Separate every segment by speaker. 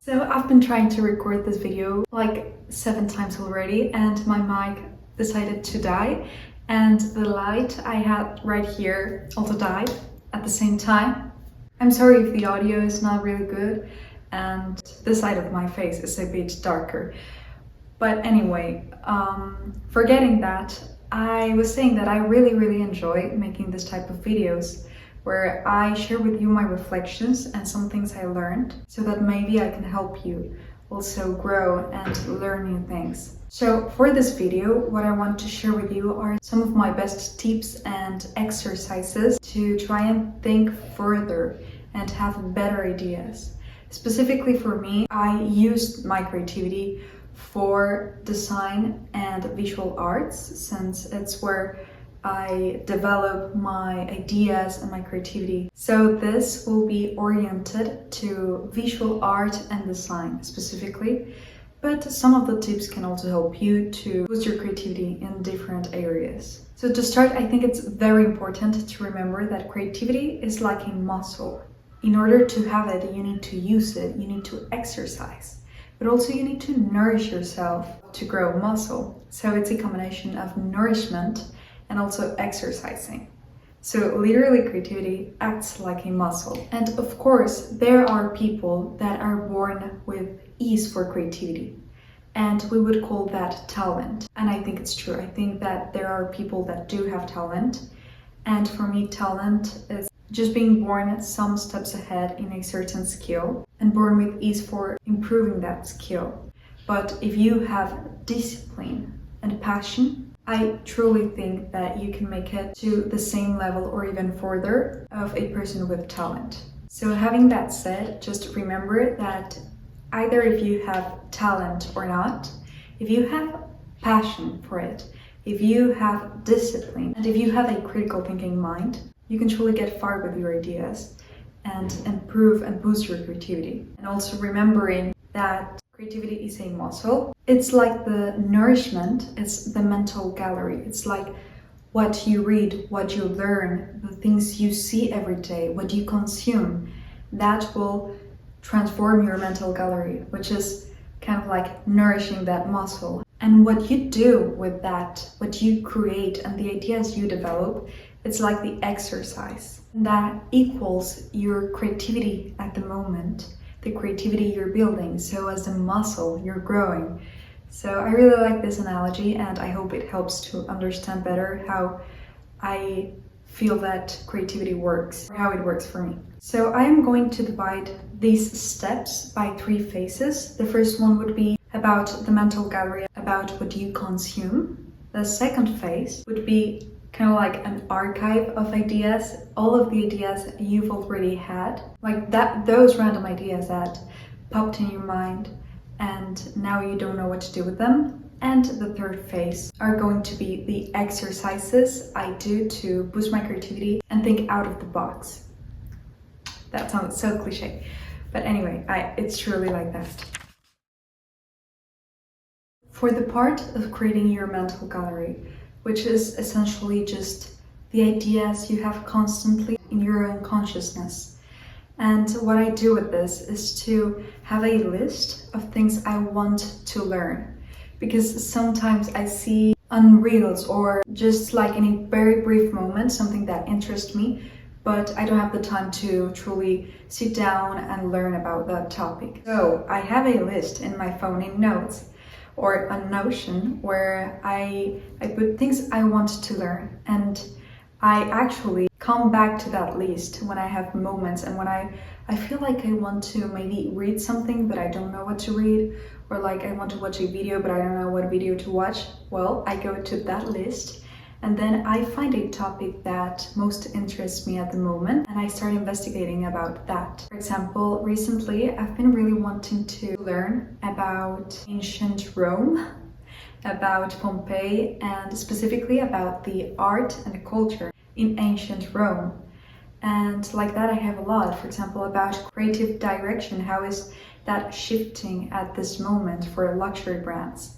Speaker 1: So I've been trying to record this video like 7 times already and my mic decided to die and the light I had right here also died at the same time. I'm sorry if the audio is not really good and this side of my face is a bit darker. But anyway, forgetting that, I was saying that I really enjoy making this type of videos where I share with you my reflections and some things I learned so that maybe I can help you also grow and learn new things. So for this video, what I want to share with you are some of my best tips and exercises to try and think further and have better ideas. Specifically for me, I used my creativity for design and visual arts since it's where I develop my ideas and my creativity. So this will be oriented to visual art and design specifically, but some of the tips can also help you to boost your creativity in different areas. So to start, I think it's very important to remember that creativity is like a muscle. In order to have it, you need to use it, you need to exercise, but also you need to nourish yourself to grow muscle. So it's a combination of nourishment and also exercising. So literally creativity acts like a muscle. And of course, there are people that are born with ease for creativity. And we would call that talent. And I think it's true. I think that there are people that do have talent. And for me, talent is just being born some steps ahead in a certain skill and born with ease for improving that skill. But if you have discipline and passion, I truly think that you can make it to the same level or even further of a person with talent. So having that said, just remember that either if you have talent or not, if you have passion for it, if you have discipline, and if you have a critical thinking mind, you can truly get far with your ideas and improve and boost your creativity. And also remembering that creativity is a muscle. It's like the nourishment, it's the mental gallery. It's like what you read, what you learn, the things you see every day, what you consume. That will transform your mental gallery, which is kind of like nourishing that muscle. And what you do with that, what you create and the ideas you develop, it's like the exercise. That equals your creativity at the moment. The creativity you're building. So as a muscle, you're growing. So I really like this analogy and I hope it helps to understand better how I feel that creativity works, or how it works for me. So I am going to divide these steps by 3 phases. The first one would be about the mental gallery, about what you consume. The second phase would be kind of like an archive of ideas, all of the ideas you've already had, like that, those random ideas that popped in your mind and now you don't know what to do with them. And the third phase are going to be the exercises I do to boost my creativity and think out of the box. That sounds so cliche, but anyway, it's truly like that. For the part of creating your mental gallery, which is essentially just the ideas you have constantly in your own consciousness. And what I do with this is to have a list of things I want to learn. Because sometimes I see on reels or just like in a very brief moment, something that interests me, but I don't have the time to truly sit down and learn about that topic. So I have a list in my phone in notes, or a Notion where I put things I want to learn, and I actually come back to that list when I have moments and when I feel like I want to maybe read something but I don't know what to read, or like I want to watch a video but I don't know what video to watch. Well, I go to that list and then I find a topic that most interests me at the moment and I start investigating about that. For example, recently I've been really wanting to learn about ancient Rome, about Pompeii, and specifically about the art and culture in ancient Rome. And like that I have a lot, for example, about creative direction. How is that shifting at this moment for luxury brands?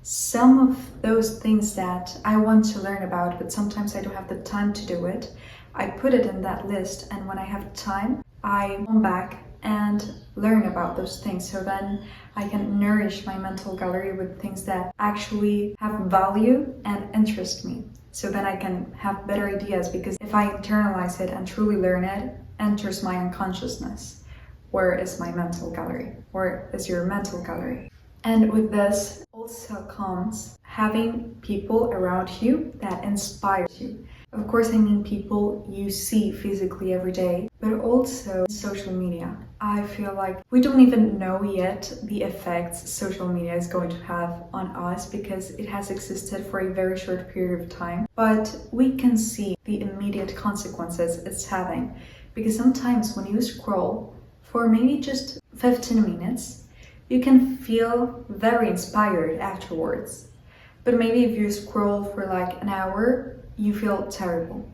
Speaker 1: Some of those things that I want to learn about, but sometimes I don't have the time to do it, I put it in that list, and when I have time, I come back and learn about those things. So then I can nourish my mental gallery with things that actually have value and interest me. So then I can have better ideas, because if I internalize it and truly learn it, enters my unconsciousness. Where is my mental gallery? Where is your mental gallery? And with this also comes having people around you that inspire you. Of course, I mean people you see physically every day, but also social media. I feel like we don't even know yet the effects social media is going to have on us, because it has existed for a very short period of time. But we can see the immediate consequences it's having, because sometimes when you scroll for maybe just 15 minutes, you can feel very inspired afterwards. But maybe if you scroll for like an hour, you feel terrible.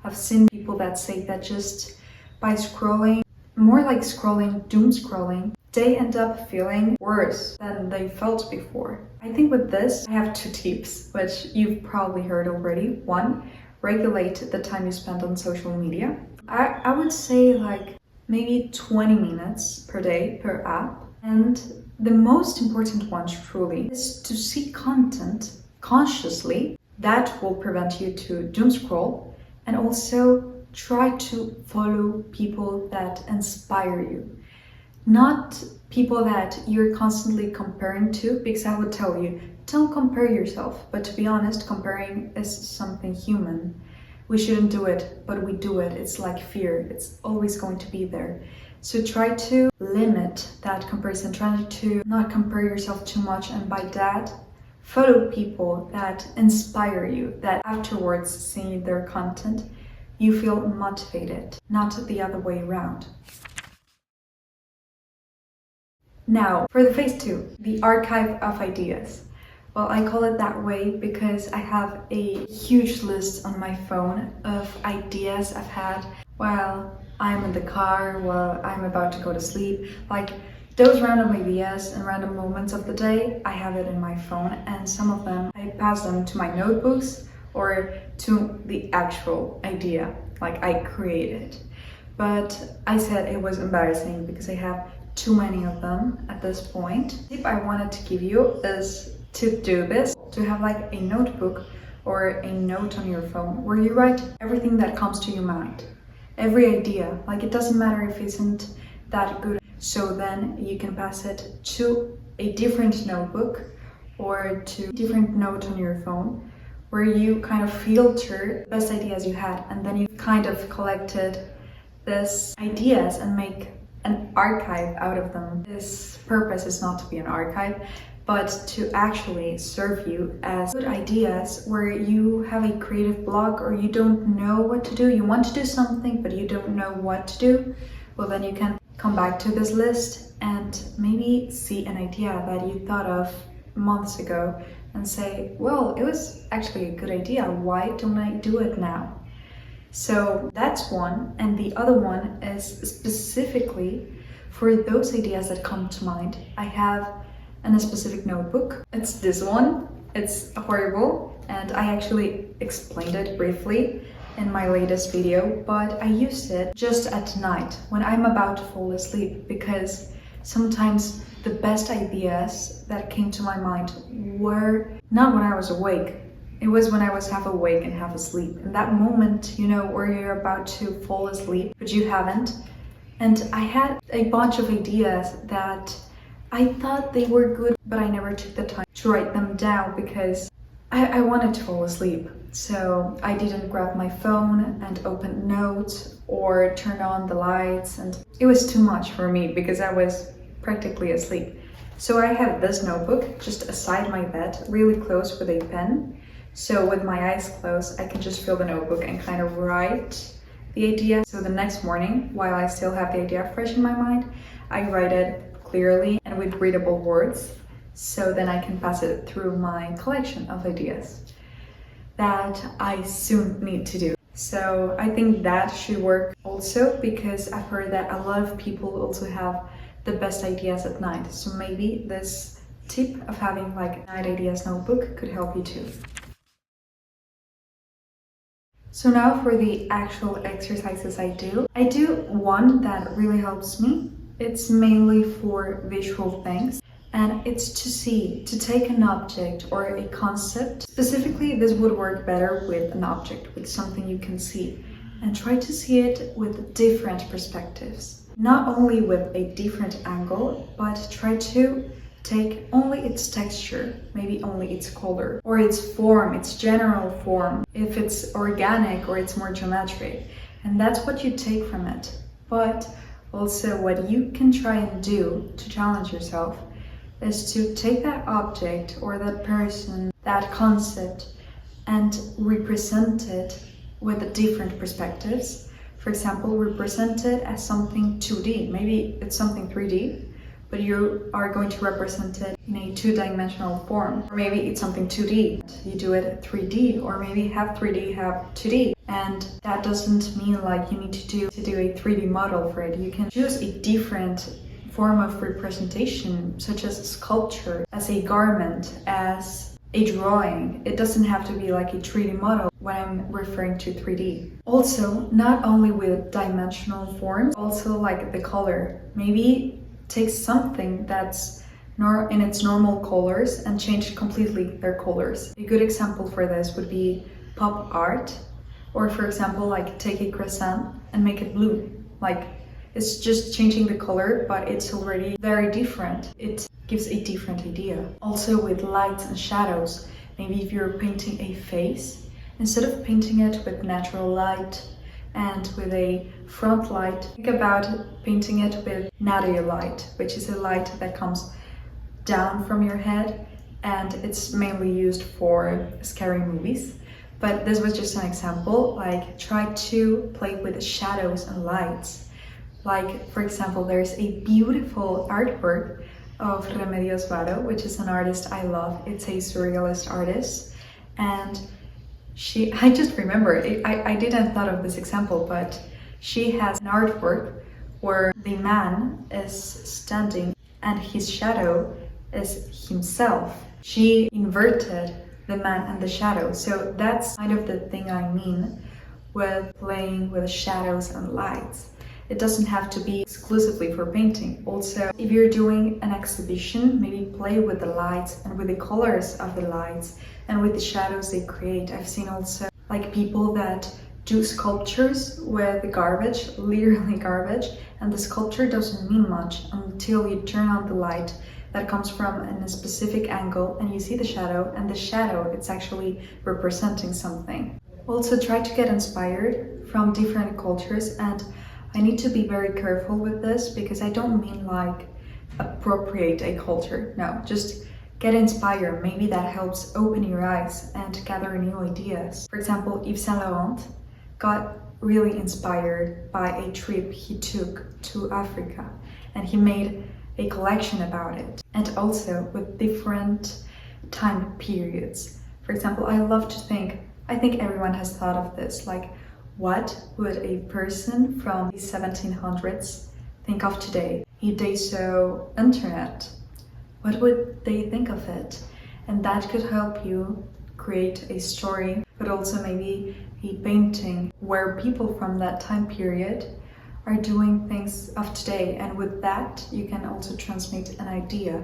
Speaker 1: I've seen people that say that just by scrolling, more like scrolling, doom scrolling, they end up feeling worse than they felt before. I think with this, I have 2 tips, which you've probably heard already. 1, regulate the time you spend on social media. I would say like maybe 20 minutes per day per app. And the most important one, truly, is to see content consciously that will prevent you to doom scroll, and also try to follow people that inspire you. Not people that you're constantly comparing to, because I would tell you, don't compare yourself. But to be honest, comparing is something human. We shouldn't do it, but we do it. It's like fear. It's always going to be there. So try to limit that comparison, try to not compare yourself too much, and by that, follow people that inspire you, that afterwards seeing their content, you feel motivated, not the other way around. Now, for the phase 2, the archive of ideas. Well, I call it that way because I have a huge list on my phone of ideas I've had while I'm in the car, while I'm about to go to sleep. Like those random ideas and random moments of the day, I have it in my phone, and some of them I pass them to my notebooks or to the actual idea, like I created. But I said it was embarrassing because I have too many of them at this point. The tip I wanted to give you is to do this, to have like a notebook or a note on your phone where you write everything that comes to your mind. Every idea, like it doesn't matter if it isn't that good. So then you can pass it to a different notebook or to a different note on your phone where you kind of filter the best ideas you had, and then you kind of collected these ideas and make an archive out of them. This purpose is not to be an archive, but to actually serve you as good ideas where you have a creative block or you don't know what to do. You want to do something, but you don't know what to do. Well, then you can come back to this list and maybe see an idea that you thought of months ago and say, well, it was actually a good idea. Why don't I do it now? So that's one. And the other one is specifically for those ideas that come to mind. I have in a specific notebook. It's this one. It's horrible, and I actually explained it briefly in my latest video, but I used it just at night when I'm about to fall asleep, because sometimes the best ideas that came to my mind were not when I was awake. It was when I was half awake and half asleep. In that moment, you know, where you're about to fall asleep, but you haven't. And I had a bunch of ideas that I thought they were good, but I never took the time to write them down because I wanted to fall asleep. So I didn't grab my phone and open notes or turn on the lights, and it was too much for me because I was practically asleep. So I have this notebook just aside my bed, really close with a pen. So with my eyes closed, I can just fill the notebook and kind of write the idea. So the next morning, while I still have the idea fresh in my mind, I write it clearly and with readable words, so then I can pass it through my collection of ideas that I soon need to do. So I think that should work also, because I've heard that a lot of people also have the best ideas at night. So maybe this tip of having like a night ideas notebook could help you too. So now for the actual exercises I do one that really helps me It's mainly for visual things, and it's to take an object or a concept. Specifically, this would work better with an object, with something you can see, and try to see it with different perspectives. Not only with a different angle, but try to take only its texture, maybe only its color, or its form, its general form, if it's organic or it's more geometric. And that's what you take from it. But also what you can try and do to challenge yourself is to take that object or that person, that concept, and represent it with different perspectives. For example, represent it as something 2D. Maybe it's something 3D, but you are going to represent it in a two-dimensional form. Or maybe it's something 2D. You do it 3D, or maybe have 3D, have 2D. And that doesn't mean like you need to do a 3D model for it. You can choose a different form of representation, such as sculpture, as a garment, as a drawing. It doesn't have to be like a 3D model when I'm referring to 3D. Also, not only with dimensional forms, also like the color. Maybe take something that's in its normal colors and change completely their colors. A good example for this would be pop art, or for example, like take a croissant and make it blue. Like it's just changing the color, but it's already very different. It gives a different idea. Also with lights and shadows. Maybe if you're painting a face, instead of painting it with natural light and with a front light, think about painting it with nadir light, which is a light that comes down from your head, and it's mainly used for scary movies. But this was just an example. Like, try to play with the shadows and lights. Like, for example, there's a beautiful artwork of Remedios Varo, which is an artist I love. It's a surrealist artist, and I just remember, I didn't thought of this example, but she has an artwork where the man is standing and his shadow is himself. She inverted the man and the shadow. So that's kind of the thing I mean with playing with shadows and lights. It doesn't have to be exclusively for painting. Also, if you're doing an exhibition, maybe play with the lights and with the colors of the lights and with the shadows they create. I've seen also like people that do sculptures with garbage, literally garbage, and the sculpture doesn't mean much until you turn on the light that comes from a specific angle and you see the shadow, and the shadow, it's actually representing something. Also, try to get inspired from different cultures, and I need to be very careful with this because I don't mean like appropriate a culture. No, just get inspired. Maybe that helps open your eyes and gather new ideas. For example, Yves Saint Laurent got really inspired by a trip he took to Africa, and he made a collection about it, and also with different time periods. For example, I think everyone has thought of this, like, what would a person from the 1700s think of today? If they saw internet, what would they think of it? And that could help you create a story, but also maybe a painting where people from that time period are doing things of today. And with that, you can also transmit an idea.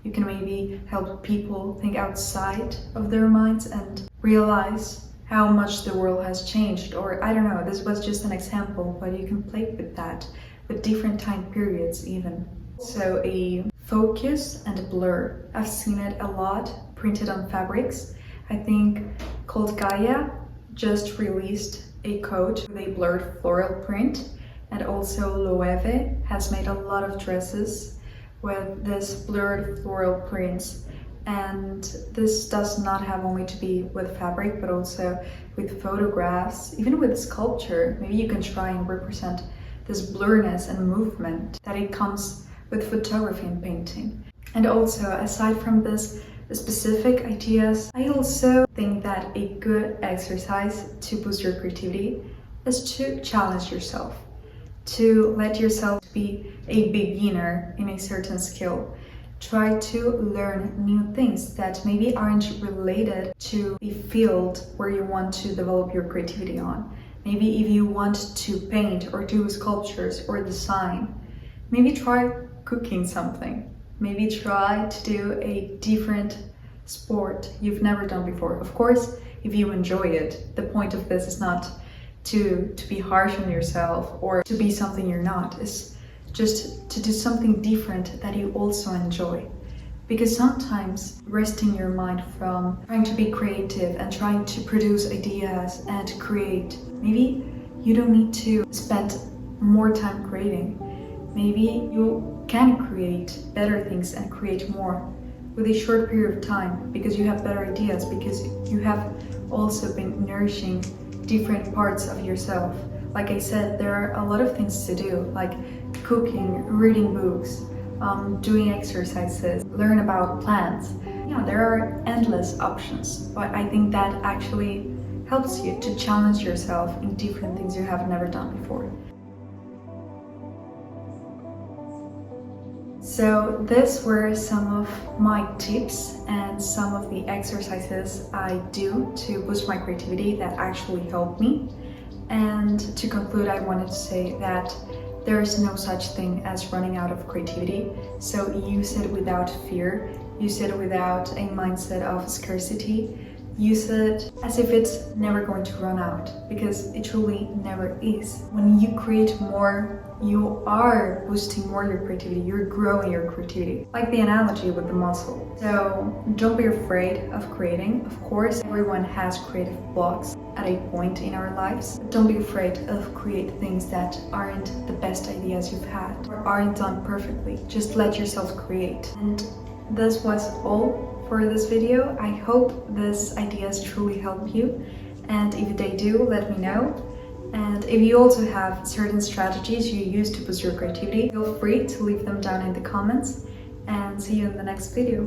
Speaker 1: You can maybe help people think outside of their minds and realize how much the world has changed. Or I don't know, this was just an example, but you can play with that, with different time periods even. So a focus and a blur. I've seen it a lot printed on fabrics. I think Cult Gaia just released a coat with a blurred floral print, and also Loewe has made a lot of dresses with this blurred floral prints. And this does not have only to be with fabric, but also with photographs, even with sculpture. Maybe you can try and represent this blurriness and movement that it comes with photography and painting. And also, aside from this specific ideas, I also think that a good exercise to boost your creativity is to challenge yourself, to let yourself be a beginner in a certain skill. Try to learn new things that maybe aren't related to the field where you want to develop your creativity on. Maybe if you want to paint or do sculptures or design, maybe try cooking something. Maybe try to do a different sport you've never done before. Of course, if you enjoy it, the point of this is not to be harsh on yourself or to be something you're not. It's just to do something different that you also enjoy. Because sometimes resting your mind from trying to be creative and trying to produce ideas and create, maybe you don't need to spend more time creating. Maybe you can create better things and create more with a short period of time because you have better ideas, because you have also been nourishing different parts of yourself. Like I said, there are a lot of things to do, like cooking, reading books, doing exercises, learn about plants. Yeah, there are endless options, but I think that actually helps you to challenge yourself in different things you have never done before. So these were some of my tips and some of the exercises I do to boost my creativity that actually help me. And to conclude, I wanted to say that there is no such thing as running out of creativity. So use it without fear, use it without a mindset of scarcity, use it as if it's never going to run out, because it truly never is. When you create more, you are boosting more your creativity, you're growing your creativity, like the analogy with the muscle. So don't be afraid of creating. Of course, everyone has creative blocks at a point in our lives. Don't be afraid of create things that aren't the best ideas you've had or aren't done perfectly. Just let yourself create. And this was all for this video. I hope these ideas truly help you, and if they do, let me know. And if you also have certain strategies you use to boost your creativity, feel free to leave them down in the comments, and see you in the next video.